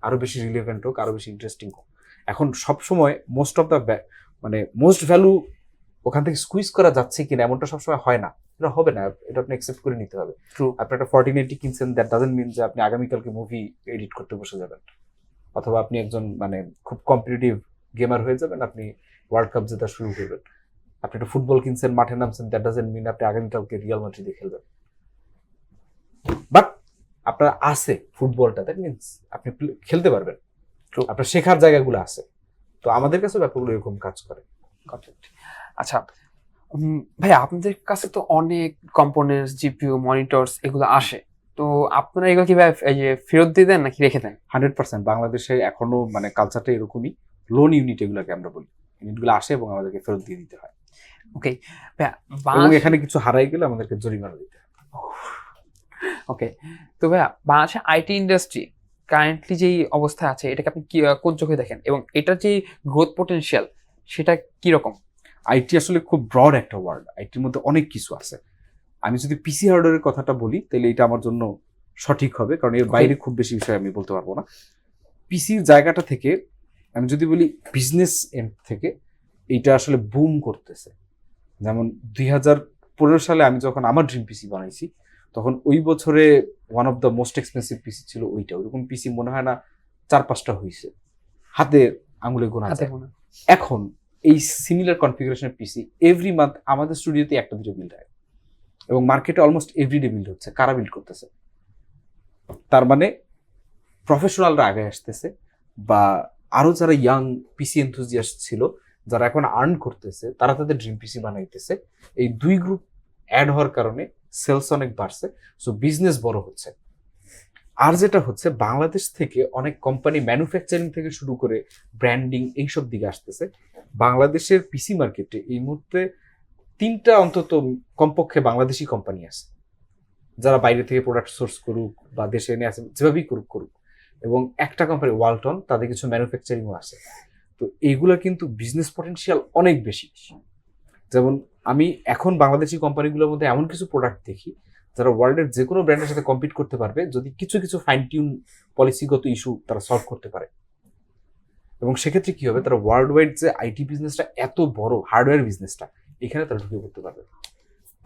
আরো বেশি রিলেভেন্ট হোক, আরো বেশি ইন্টারেস্টিং হোক। এখন সবসময় মোস্ট অফ দ্য মানে মোস্ট ভ্যালু ওখান থেকে স্কুইজ করা যাচ্ছে কিনা এমনটা সবসময় হয় না, এটা হবে না, এটা আপনি অ্যাকসেপ্ট করে নিতে হবে। আপনি একটা 1480 কিনছেন, দ্যাট ডাজন্ট মিন যে আপনি আগামীকালকে মুভি এডিট করতে বসে যাবেন, অথবা আপনি একজন মানে খুব কম্পিটিটিভ গেমার হয়ে যাবেন, আপনি ওয়ার্ল্ড কাপ জেতা শুরু করবেন। আপনি একটা ফুটবল কিনছেন, মাঠে নামছেন, দ্যাট ডাজন্ট মিন আপনি আগামীকালকে রিয়াল মাদ্রিদে খেলবেন। বাট আপনার আছে ফুটবলটা, দ্যাট মিনস আপনি খেলতে পারবেন, আপনার শেখার জায়গাগুলো আছে। তো আমাদের কাছে ব্যাপারগুলো এরকম কাজ করে। আচ্ছা ভাই, আপনাদের কাছে তো অনেক কম্পোনেন্টস, জিপিইউ, মনিটরস এগুলো আসে, তো আপনারা এগুলো কিভাবে ফেরত দিয়ে দেন নাকি রেখে দেন? 100% বাংলাদেশে এখনো মানে কালচারটা এরকমই, লোন ইউনিট এগুলোকে আমরা বলি, ইউনিটগুলো আসে এবং আমাদেরকে ফেরত দিয়ে দিতে হয়। ওকে, এবং এখানে কিছু হারাই গেলে আমাদেরকে জরিমানা দিতে হয়। ওকে, তো ভাইয়া বাংলাদেশে আইটি ইন্ডাস্ট্রি কারেন্টলি যেই অবস্থায় আছে এটাকে আপনি কোন চোখে দেখেন, এবং এটার যে গ্রোথ পটেনশিয়াল সেটা কিরকম? আইটি আসলে খুব ব্রড একটা ওয়ার্ড, আইটির মধ্যে অনেক কিছু আছে। আমি যদি পিসি হার্ডওয়্যারের কথাটা বলি তাহলে এটা আমার জন্য সঠিক হবে, কারণ এর বাইরে খুব বেশি বিষয় আমি বলতে পারবো না। পিসির জায়গাটা থেকে আমি যদি বলি বিজনেস এন্ড থেকে, এইটা আসলে বুম করতেছে। যেমন 2015 সালে আমি যখন আমার ড্রিম পিসি বানাইছি, তখন ওই বছরে one of the most expensive PC ছিল ওইটা। ওইরকম পিসি মনে হয় না 4-5টা হয়েছে, হাতে আঙুলে গোনা যায়। এখন এই সিমিলার কনফিগারেশনের পিসি এভরি মান্থ আমাদের স্টুডিওতে 1-2 বিল্ড হয়, এবং মার্কেটে অলমোস্ট এভরিডে বিল্ড হচ্ছে। কারা বিল্ড করতেছে? তার মানে প্রফেশনালরা আগে আসতেছে, বা আরো যারা ইয়াং পিসি এনথুজিয়াস্ট ছিল যারা এখন আর্ন করতেছে তারা তাদের ড্রিম পিসি বানাইতেছে। এই দুই গ্রুপ অ্যাড হওয়ার কারণে সেলস অনেক বাড়ছে, সো বিজনেস বড় হচ্ছে। আর যেটা হচ্ছে, বাংলাদেশ থেকে অনেক কোম্পানি ম্যানুফ্যাকচারিং থেকে শুরু করে ব্র্যান্ডিং এইসব দিকে আসতেছে। বাংলাদেশের পিসি মার্কেটে এই মুহূর্তে 3টা অন্তত কমপক্ষে বাংলাদেশি কোম্পানি আছে যারা বাইরে থেকে প্রোডাক্ট সোর্স করুক বা দেশে এনে আসে, যেভাবেই করুক। এবং একটা কোম্পানি ওয়ালটন, তাদের কিছু ম্যানুফ্যাকচারিংও আছে। তো এইগুলা কিন্তু বিজনেস পটেনশিয়াল অনেক বেশি। যেমন আমি এখন বাংলাদেশি কোম্পানিগুলোর মধ্যে এমন কিছু প্রোডাক্ট দেখি যারা ওয়ার্ল্ডের যে কোনো ব্র্যান্ডের সাথে কম্পিট করতে পারবে যদি কিছু ফাইন টিউন পলিসিগত ইস্যু তারা সলভ করতে পারে। এবং সেক্ষেত্রে কি হবে, তারা ওয়ার্ল্ড ওয়াইড যে আইটি বিজনেসটা এত বড়, হার্ডওয়্যার বিজনেসটা, এখানে তারা ঢুকে পড়তে পারবে।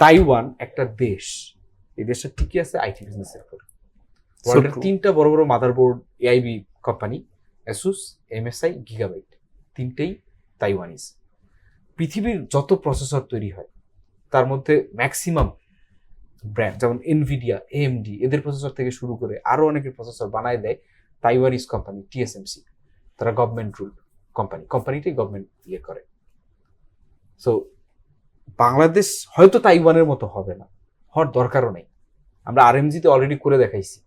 তাইওয়ান একটা দেশ, এই দেশটা টিকে আছে আইটি বিজনেসের উপর। ওয়ার্ল্ডের true. 3টা বড় বড় motherboard AIB company, Asus, MSI, Gigabyte, 3টেই তাইওয়ানিজ। পৃথিবীর যত প্রসেসর তৈরি হয় তার মধ্যে ম্যাক্সিমাম ব্র্যান্ড যেমন এনভিডিয়া, এএমডি, এদের প্রসেসর থেকে শুরু করে আরো অনেকের প্রসেসর বানায় দেয় তাইওয়ানিজ কোম্পানি টিএসএমসি। তারা গভর্নমেন্ট রুল কোম্পানিটাই গভর্নমেন্ট ইয়ে করে। সো বাংলাদেশ হয়তো তাইওয়ানের মতো হবে না, হওয়ার দরকারও নেই। আমরা আরএমজিতে অলরেডি করে দেখাইছি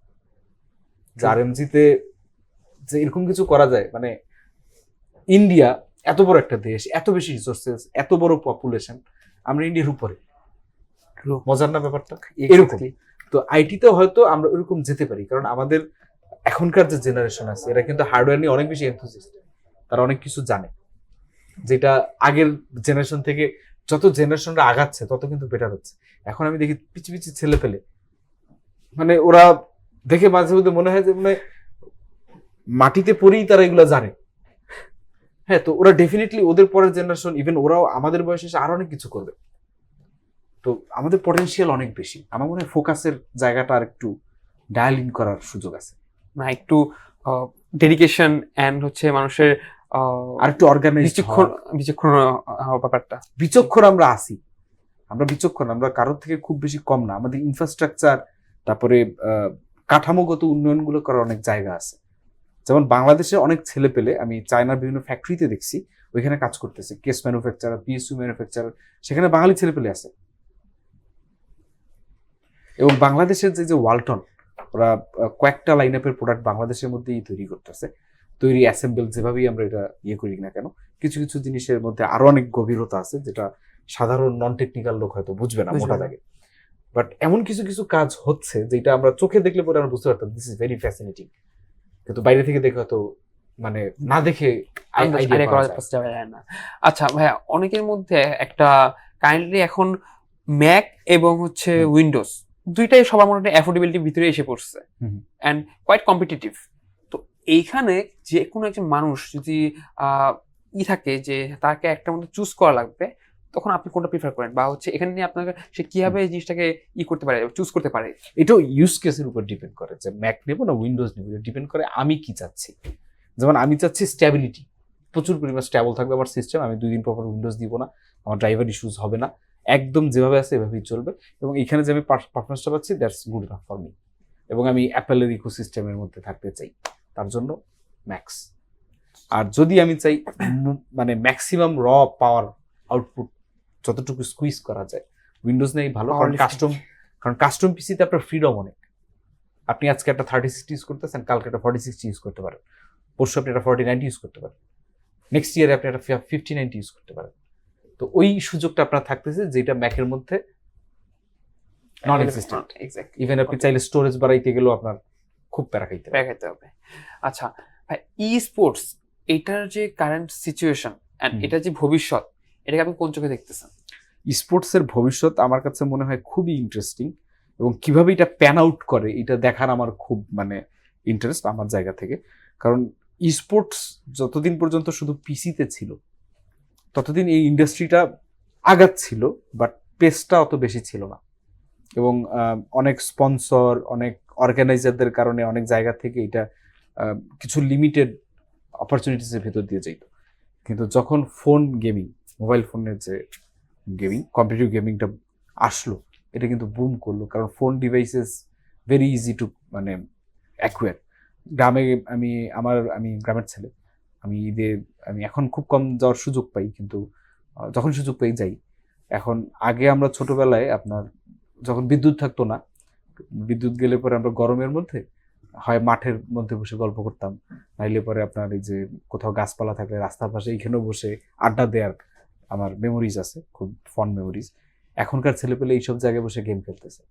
যে আরএমজিতে যে এরকম কিছু করা যায়, মানে ইন্ডিয়া এত বড় একটা দেশ, এত বেশি রিসোর্সেস, এত বড় পপুলেশন, আমরা ইন্ডিয়ার উপরে। মজার না ব্যাপারটা? এরকম তো আইটিতেও হয়তো আমরা এরকম যেতে পারি, কারণ আমাদের এখনকার যে জেনারেশন আছে এরা কিন্তু হার্ডওয়্যার নিয়ে অনেক বেশি এনথুসিয়াস্ট। তারা অনেক কিছু জানে, যেটা আগের জেনারেশন থেকে যত জেনারেশনরা আগাচ্ছে তত কিন্তু বেটার হচ্ছে। এখন আমি দেখি পিছি পিছি ছেলে পেলে, মানে ওরা দেখে মাঝে মধ্যে মনে হয় যে মানে মাটিতে পড়েই তারা এগুলো জানে। হ্যাঁ, তো ওরা ডেফিনেটলি ওদের পরের জেনারেশন, ইভেন ওরাও আমাদের বয়সে এসে আরো অনেক কিছু করবে। তো আমাদের পটেনশিয়াল অনেক বেশি। আমার মনে হয় ফোকাসের জায়গাটা আর একটু ডায়াল ইন করার সুযোগ আছে, না একটু ডেডিকেশন এন্ড হচ্ছে মানুষের আর একটু অর্গানাইজড বিচক্ষণ ব্যাপারটা। বিচক্ষণ আমরা আসি, আমরা বিচক্ষণ, আমরা কারোর থেকে খুব বেশি কম না। আমাদের ইনফ্রাস্ট্রাকচার, তারপরে কাঠামোগত উন্নয়নগুলো করার অনেক জায়গা আছে। যেমন বাংলাদেশে অনেক ছেলে পেলে আমি চায়নার বিভিন্ন ফ্যাক্টরিতে দেখছি, ওইখানে কাজ করতেছে, কেস ম্যানুফ্যাকচারার, পিএসইউ ম্যানুফ্যাকচারার, সেখানে বাঙালি ছেলে পেলে আছে। এবং বাংলাদেশের যে ওয়ালটন, ওরা কয়েকটা লাইন আপের প্রোডাক্ট বাংলাদেশের মধ্যেই তৈরি করতেছে। তৈরি অ্যাসেম্বল যেভাবেই আমরা এটা ইয়ে করি না কেন, কিছু কিছু জিনিসের মধ্যে আরো অনেক গভীরতা আছে যেটা সাধারণ নন টেকনিক্যাল লোক হয়তো বুঝবে না, মোটা দাগে। বাট এমন কিছু কিছু কাজ হচ্ছে যেটা আমরা চোখে দেখলে পরে আমরা বুঝতে পারতাম দিস ইজ ভেরি ফ্যাসিনেটিং, কিন্তু বাইরে থেকে দেখে হয়তো মানে না দেখে আইডিয়া করা যায় না। আচ্ছা ভাইয়া, অনেকের মধ্যে একটা কাইন্ডলি এখন ম্যাক এবং হচ্ছে উইন্ডোজ দুইটাই সবার মোটামুটি অ্যাফোর্ডেবিলিটির ভিতরে এসে পড়ছে এন্ড কোয়াইট কম্পিটিটিভ। তো এইখানে যে কোনো একজন মানুষ যদি থাকে যে তাকে একটা মধ্যে চুজ করা লাগবে, তখন আপনি কোনটা প্রিফার করেন, বা হচ্ছে এখানে নিয়ে আপনাকে সে কিভাবে এই জিনিসটাকে করতে পারে, চুজ করতে পারে? এটাও ইউজ কেসের উপর ডিপেন্ড করে যে ম্যাক নেবো না উইন্ডোজ নেবো, ডিপেন্ড করে আমি কি চাচ্ছি। যেমন আমি চাচ্ছি স্ট্যাবিলিটি, প্রচুর পরিমাণ স্ট্যাবল থাকবে আমার সিস্টেম, আমি 2 দিন পর উইন্ডোজ দিব না, আমার ড্রাইভার ইস্যুজ হবে না, একদম যেভাবে আছে এভাবেই চলবে। এবং এখানে যে আমি পারফরমেন্সটা পাচ্ছি that's good enough for me. এবং আমি অ্যাপেলের ইকোসিস্টেমের মধ্যে থাকতে চাই, তার জন্য ম্যাক্স। আর যদি আমি চাই মানে ম্যাক্সিমাম র পাওয়ার আউটপুট যতটুকু স্কুইজ করা যায়, উইন্ডোজ নেই ভালো। কারণ কাস্টম পিসিতে আপনার ফ্রিডম অনেক। আপনি আজকে একটা 3060 ইউজ করতেছেন, কালকে একটা 4060 ইউজ করতে পারেন, পরশু আপনি একটা 4090 ইউজ করতে পারেন, নেক্সট ইয়ারে আপনি একটা 5090 ইউজ করতে পারেন। তো ওই সুযোগটা আপনার থাকতেছে যেটা ম্যাকের মধ্যে নন এক্সিস্টেন্ট। ইভেন আপনি চাইলে স্টোরেজ বাড়াইতে গেলেও আপনার খুব প্যারা খাইতে হবে। আচ্ছা ভাই, ই স্পোর্টস এটার যে কারেন্ট সিচুয়েশন এন্ড এটা যে ভবিষ্যৎ, এটাকে আপনি কোন চোখে দেখতেছেন? স্পোর্টস এর ভবিষ্যৎ আমার কাছে মনে হয় খুবই ইন্টারেস্টিং, এবং কিভাবে এটা প্যান আউট করে এটা দেখার আমার খুব মানে ইন্টারেস্ট আমার জায়গা থেকে। কারণ স্পোর্টস যতদিন পর্যন্ত শুধু পিসিতে ছিল ততদিন এই ইন্ডাস্ট্রিটা আগাচ্ছিল, বাট পেসটা অত বেশি ছিল না। এবং অনেক স্পন্সর, অনেক অর্গানাইজারদের কারণে অনেক জায়গা থেকে এটা কিছু লিমিটেড অপরচুনিটিসের ভেতর দিয়ে যেত। কিন্তু যখন ফোন গেমিং, মোবাইল ফোনের যে গেমিং, কম্পিটিটিভ গেমিংটা আসলো, এটা কিন্তু বুম করলো। কারণ phone devices very easy to মানে অ্যাকুয়ার। গ্রামে আমি গ্রামের ছেলে, আমি এখন খুব কম যাওয়ার সুযোগ পাই, কিন্তু যখন সুযোগ পাই যাই। এখন আগে আমরা ছোটবেলায় আপনার যখন বিদ্যুৎ থাকতো না, বিদ্যুৎ গেলে পরে আমরা গরমের মধ্যে হয় মাঠের মধ্যে বসে গল্প করতাম, নাইলে পরে আপনার এই যে কোথাও গাছপালা থাকলে রাস্তার পাশে এইখানেও বসে আড্ডা দেওয়ার আমার মেমোরিজ আছে, খুব ফন মেমোরিজ। এখনকার ছেলেপেলে এইসব জায়গায় বসে গেম খেলতেছে।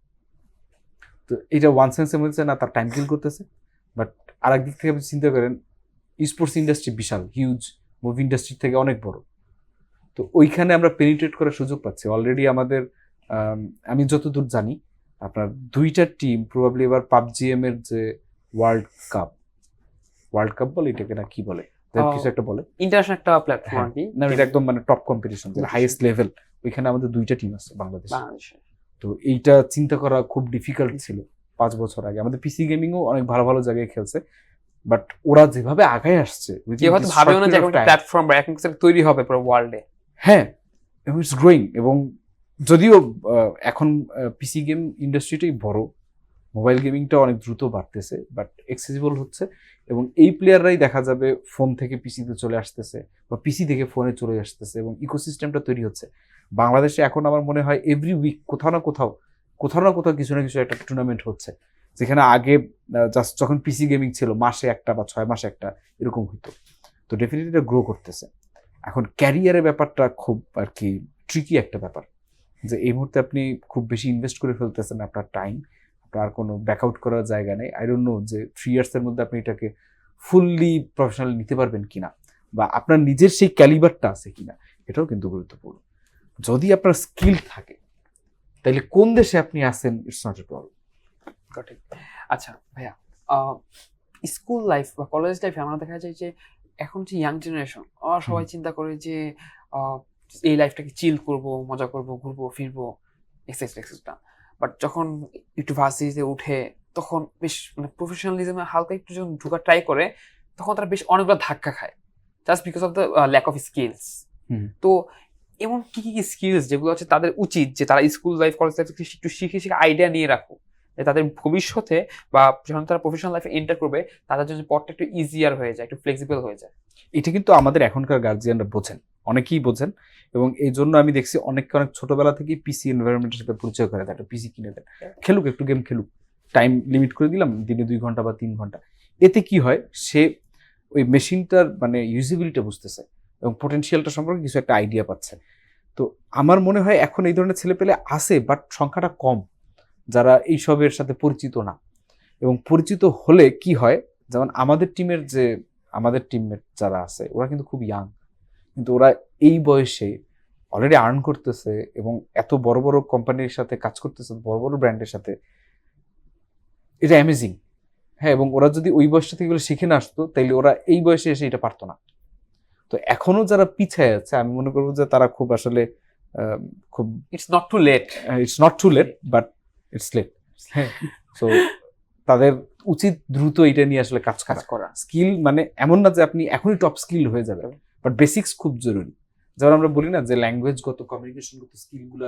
তো এটা ওয়ান সেন্সের মধ্যে না তার টাইম কিল করতেছে, বাট আর একদিক থেকে আপনি চিন্তা করেন স্পোর্টস ইন্ডাস্ট্রি বিশাল হিউজ, মুভি ইন্ডাস্ট্রি থেকে অনেক বড়। তো ওইখানে আমরা পেনিট্রেট করার সুযোগ পাচ্ছি অলরেডি। আমাদের আমি যতদূর জানি আপনার 2টা টিম প্রবাবলি এবার পাবজিএম এর যে ওয়ার্ল্ড কাপ বলে এটাকে না কি বলে, কিছু একটা বলে, ইন্টারন্যাশনাল একটা প্ল্যাটফর্ম আর কি, না এটা একদম মানে টপ কম্পিটিশন, যেটা হাইয়েস্ট লেভেল ওইখানে আমাদের 2টা টিম আছে বাংলাদেশে। বাংলাদেশে তো এইটা চিন্তা করা খুব ডিফিকাল্ট ছিল 5 বছর আগে। আমাদের পিসি গেমিংও অনেক ভালো ভালো জায়গায় খেলছে, বাট ওরা যেভাবে আগায় আসছে কেউ হয়তো ভাবেও না যে একটা প্ল্যাটফর্ম বা এখন কিছু তৈরি হবে পুরো ওয়ার্ল্ডে। হ্যাঁ, ইটস গ্রোয়িং। এবং যদিও এখন পিসি গেম ইন্ডাস্ট্রিটাই বড়, মোবাইল গেমিংটা অনেক দ্রুত বাড়তেছে, বাট এক্সেসিবল হচ্ছে। এবং এই প্লেয়াররাই দেখা যাবে ফোন থেকে পিসিতে চলে আসতেছে বা পিসি থেকে ফোনে চলে আসতেছে, এবং ইকোসিস্টেমটা তৈরি হচ্ছে। বাংলাদেশে এখন আমার মনে হয় এভরি উইক কোথাও না কোথাও কিছু না কিছু একটা টুর্নামেন্ট হচ্ছে, যেখানে আগে জাস্ট যখন পিসি গেমিং ছিল মাসে একটা বা 6 মাসে একটা এরকম হইতো। তো ডেফিনেটলি এটা গ্রো করতেছে। এখন ক্যারিয়ারের ব্যাপারটা খুব আর কি ট্রিকি একটা ব্যাপার, যে এই মুহূর্তে আপনি খুব বেশি ইনভেস্ট করে ফেলতেছেন আপনার টাইম, আপনার কোনো ব্যাকআউট করার জায়গা নেই। আই ডোন্ট নো যে 3 ইয়ার্সের মধ্যে আপনি এটাকে ফুললি প্রফেশনাল নিতে পারবেন কিনা, বা আপনার নিজের সেই ক্যালিবারটা আছে কিনা, এটাও কিন্তু গুরুত্বপূর্ণ। যদি আপনার স্কিল থাকে তাহলে কোন দেশে আপনি আছেন ইটস নট এ প্রবলেম। সঠিক। আচ্ছা ভাইয়া, স্কুল লাইফ বা কলেজ লাইফে আমরা দেখা যায় যে এখন যে ইয়াং জেনারেশন ওরা সবাই চিন্তা করে যে এই লাইফটাকে চিল করব, মজা করব, ঘুরবো ফিরবো, এক্সেট্রা এক্সেট্রা। বাট যখন একটু ভার্সিটিতে উঠে তখন বেশ মানে প্রফেশনালিজমে হালকা একটু যখন ঢোকা ট্রাই করে, তখন তারা বেশ অনেকগুলো ধাক্কা খায় just because of the lack of skills. তো এমন কি কি স্কিলস যেগুলো হচ্ছে তাদের উচিত যে তারা স্কুল লাইফ কলেজ লাইফ একটু শিখে আইডিয়া নিয়ে রাখুক, যে তাদের ভবিষ্যতে বা যখন তারা প্রফেশনাল লাইফে এন্টার করবে তাদের জন্য পথটা একটু ইজিয়ার হয়ে যায়, একটু ফ্লেক্সিবল হয়ে যায়। এটা কিন্তু আমাদের এখনকার গার্জিয়ানরা বোঝেন, অনেকেই বোঝেন, এবং এই জন্য আমি দেখছি অনেক ছোটবেলা থেকেই পিসি এনভায়রনমেন্টের সাথে পরিচয় করে দেয়। একটা পিসি কিনে দেন, খেলুক, একটু গেম খেলুক, টাইম লিমিট করে দিলাম দিনে 2 ঘন্টা বা 3 ঘন্টা। এতে কি হয়, সে ওই মেশিনটার মানে ইউজিবিলিটি বুঝতেছে এবং পোটেনশিয়ালটা সম্পর্কে কিছু একটা আইডিয়া পাচ্ছে। তো আমার মনে হয় এখন এই ধরনের ছেলেপেলে আছে, বাট সংখ্যাটা কম যারা এইসবের সাথে পরিচিত না। এবং পরিচিত হলে কি হয়, যেমন আমাদের টিমমেট যারা আছে ওরা কিন্তু খুব ইয়াং, কিন্তু ওরা এই বয়সে অলরেডি আর্ন করতেছে এবং এত বড় বড় কোম্পানির সাথে কাজ করতেছে, বড় বড় ব্র্যান্ডের সাথে। এটা অ্যামেজিং। হ্যাঁ, এবং ওরা যদি ওই বয়সটা থেকে শিখে না আসতো তাইলে ওরা এই বয়সে এসে এটা পারতো না। তো এখনো যারা পিছায় আছে আমি মনে করবো যে তারা খুব আসলে খুব it's not too late but it's late. হ্যাঁ, সো তাদের উচিত দ্রুত এটা নিয়ে আসলে কাজ করা। স্কিল মানে এমন না যে আপনি এখনই টপ স্কিল হয়ে যাবে, বাট বেসিক্স খুব জরুরি। যেমন আমরা বলি না যে ল্যাঙ্গুয়েজগত কমিউনিকেশনগত স্কিলগুলো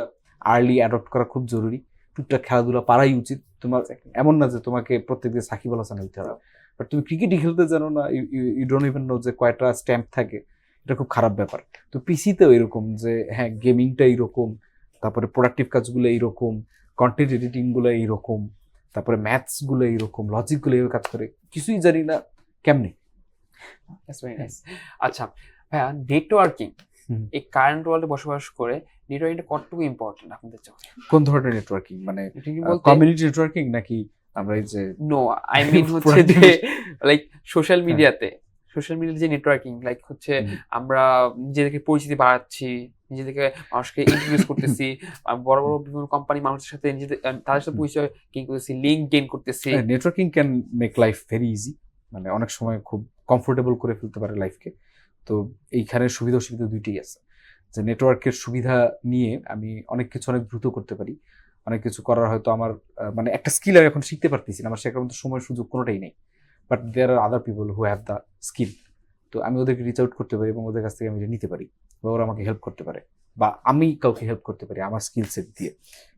আর্লি অ্যাডপ্ট করা খুব জরুরি। টুকটাক খেলাধুলা পারাই উচিত তোমার। এমন না যে তোমাকে প্রত্যেকদিন সাকিব আল হাসান হইতে হবে, বাট তুমি ক্রিকেটই খেলতে জানো না, ইউ ডোন্ট ইভেন নো যে কয়টা স্ট্যাম্প থাকে, এটা খুব খারাপ ব্যাপার। তো পিসিতেও এরকম যে হ্যাঁ গেমিংটা এইরকম, তারপরে প্রোডাক্টিভ কাজগুলো এইরকম, কন্টেন্ট এডিটিংগুলো এইরকম, তারপরে ম্যাথসগুলো এইরকম, লজিকগুলো এইভাবে কাজ করে, কিছুই জানি না কেমনি। আচ্ছা ভাইয়া, নেটওয়ার্কিং এই কারেন্ট ওয়ার্ল্ডে বসবাস করে নেটওয়ার্কিংটা কতটুকু ইম্পর্টেন্ট আপনাদের জন্য? কোন ধরনের নেটওয়ার্কিং, মানে কমিউনিটি নেটওয়ার্কিং নাকি আমরা এই যে নো আই মিন হচ্ছে যে লাইক সোশ্যাল মিডিয়াতে যে নেটওয়ার্কিং, লাইক হচ্ছে আমরা নিজেদেরকে পরিচিতি বাড়াচ্ছি, নিজেদেরকে মানুষকে ইন্ট্রোডিউস করতেছি, বড় বড় বিভিন্ন কোম্পানি মানুষের সাথে তাদের সাথে পরিচয় গেইন করতেছি, লিঙ্ক গেইন করতেছি। Networking can make life very easy, মানে অনেক সময় খুব কমফোর্টেবল করে ফেলতে পারে লাইফকে। তো এইখানে সুবিধা অসুবিধা দুইটাই আছে। যে নেটওয়ার্কের সুবিধা নিয়ে আমি অনেক কিছু অনেক দ্রুত করতে পারি, অনেক কিছু করার হয়তো আমার মানে একটা স্কিল আমি এখন শিখতে পারতেছি না, আমার শেখার মতো সময় সুযোগ কোনোটাই নেই, but there are other people who have the skill. তো আমি ওদেরকে রিচ আউট করতে পারি এবং ওদের কাছ থেকে আমি এটা নিতে পারি, বা ওরা আমাকে হেল্প করতে পারে, বা আমি কাউকে হেল্প করতে পারি আমার স্কিল সেট দিয়ে।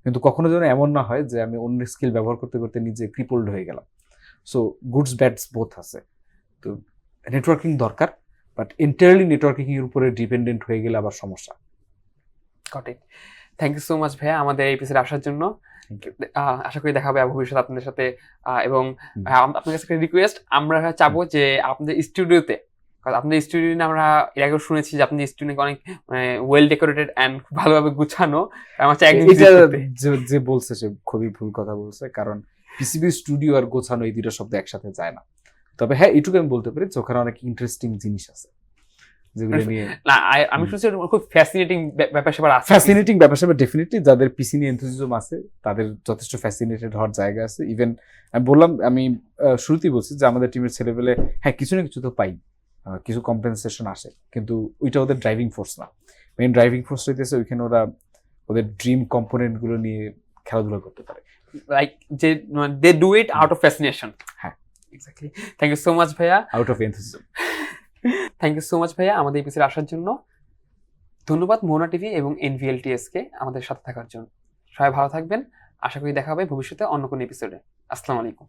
কিন্তু কখনো যেন এমন না হয় যে আমি অন্য স্কিল ব্যবহার করতে করতে নিজে ক্রিপলড হয়ে গেলাম। সো গুডস ব্যাডস বোথ আছে। তো নেটওয়ার্কিং দরকার, বাট এন্টায়ারলি নেটওয়ার্কিং এর উপরে ডিপেন্ডেন্ট হয়ে গেলে আবার সমস্যা। থ্যাংক ইউ সো মাচ ভাইয়া আমাদের এই এপিসোডে আসার জন্য। আশা করি দেখা হবে ভবিষ্যতে আপনাদের সাথে। এবং আপনার কাছে একটা রিকোয়েস্ট, আমরা চাবো যে আপনাদের স্টুডিওতে, আপনাদের স্টুডিও আমরা এর আগেও শুনেছি যে আপনাদের স্টুডিও অনেক ওয়েল ডেকোরেটেড এন্ড ভালোভাবে গুছানো। আমার যে বলছে সে খুবই ভুল কথা বলছে, কারণ পিসিবি স্টুডিও আর গোছানো এই দুটো শব্দ একসাথে যায় না। তবে হ্যাঁ, এটুকু আমি বলতে পারি যে ওখানে অনেক ইন্টারেস্টিং জিনিস আছে যেগুলো নিয়ে আমি শুনছি খুব ফ্যাসিনেটিং ব্যাপার-স্যাপার আছে। ফ্যাসিনেটিং ব্যাপার-স্যাপার ডেফিনেটলি যাদের পিসি নিয়ে এনথুজিয়াজম আছে তাদের যথেষ্ট ফ্যাসিনেটেড হওয়ার জায়গা আছে। ইভেন আমি বললাম, আমি শুরুতেই বলছি যে আমাদের টিমের ছেলেপেলে হ্যাঁ কিছু না কিছু তো পাই, কিছু কম্পেনসেশন আসে, কিন্তু ওইটা ওদের ড্রাইভিং ফোর্স না। মেইন ড্রাইভিং ফোর্স হইতেছে ওইখানে ওরা ওদের ড্রিম কম্পোনেন্ট গুলো নিয়ে খেলাধুলা করতে পারে। লাইক যে they do it out of fascination. হ্যাঁ, exactly. Thank you so much ভাইয়া। Out of enthusiasm. Thank you so much ভাইয়া আমাদের এপিসোডে আসার জন্য। ধন্যবাদ মোহনা টিভি এবং NVLTS কে আমাদের সাথে থাকার জন্য। সবাই ভালো থাকবেন, আশা করি দেখা হবে ভবিষ্যতে অন্য কোনো এপিসোডে। আসসালামু আলাইকুম।